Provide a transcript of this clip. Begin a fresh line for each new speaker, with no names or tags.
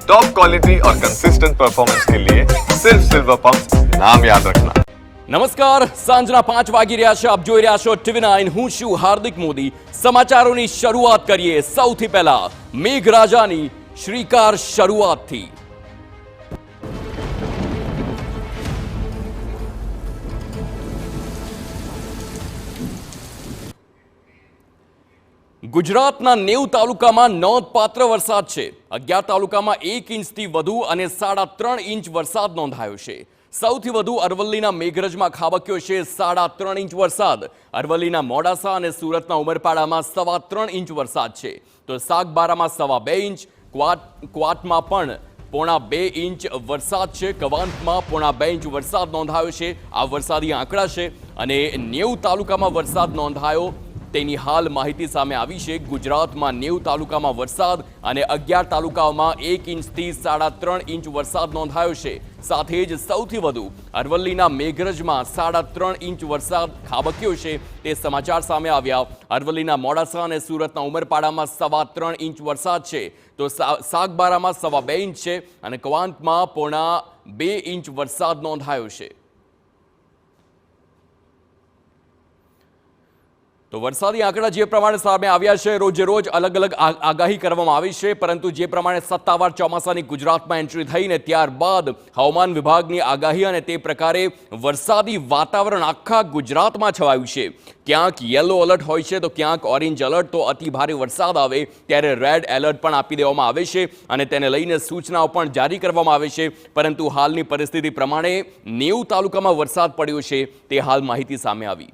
Top quality और consistent performance के लिए सिर्फ सिल्वर पंप नाम याद रखना।
નમસ્કાર, સાંજના 5 વાગી રહ્યા છે. આપ જોઈ રહ્યા છો TV9. હું છું હાર્દિક મોદી. સમાચારોની શરૂઆત કરીએ સૌથી પહેલા મેઘરાજાની શ્રીકાર શરૂઆતથી. ગુજરાતના 90 તાલુકામાં નોંધપાત્ર વરસાદ છે. 11 તાલુકામાં 1 ઇંચથી વધુ અને 3.5 ઇંચ વરસાદ નોંધાયો છે. સૌથી વધુ અરવલ્લીના મેઘરજમાં ખાબક્યો છે 3.5 ઇંચ વરસાદ. અરવલ્લીના મોડાસા અને સુરતના ઉમરપાડામાં 3.25 ઇંચ વરસાદ છે. તો સાગબારામાં 2.25 ઇંચ, ક્વાટમાં પણ 1.25 ઇંચ વરસાદ છે. કવાંતમાં 1.25 ઇંચ વરસાદ નોંધાયો છે. આ વરસાદી આંકડા છે અને 90 તાલુકામાં વરસાદ નોંધાયો તેની હાલ માહિતી સામે આવી છે. ગુજરાતમાં 90 તાલુકામાં વરસાદ અને 11 તાલુકાઓમાં 1 ઇંચથી 3.5 ઇંચ વરસાદ નોંધાયો છે. સાથે જ સૌથી વધુ અરવલ્લીના મેઘરજમાં 3.5 ઇંચ વરસાદ ખાબક્યો છે તે સમાચાર સામે આવ્યા. અરવલ્લીના મોડાસા અને સુરતના ઉમરપાડામાં 3.25 ઇંચ વરસાદ છે. તો સાગબારામાં 2.25 ઇંચ છે અને કવાંતમાં 1.25 ઇંચ વરસાદ નોંધાયો છે. તો વરસાદી આંકડા જે પ્રમાણે સામે આવ્યા છે, રોજે રોજ અલગ અલગ આગાહી કરવામાં આવી છે, પરંતુ જે પ્રમાણે સત્તાવાર ચોમાસાની ગુજરાતમાં એન્ટ્રી થઈને ત્યારબાદ હવામાન વિભાગની આગાહી અને તે પ્રકારે વરસાદી વાતાવરણ આખા ગુજરાતમાં છવાયું છે. ક્યાંક યલો એલર્ટ હોય છે તો ક્યાંક ઓરેન્જ એલર્ટ. તો અતિ ભારે વરસાદ આવે ત્યારે રેડ એલર્ટ પણ આપી દેવામાં આવે છે અને તેને લઈને સૂચનાઓ પણ જારી કરવામાં આવે છે. પરંતુ હાલની પરિસ્થિતિ પ્રમાણે 90 તાલુકામાં વરસાદ પડ્યો છે તે હાલ માહિતી સામે આવી.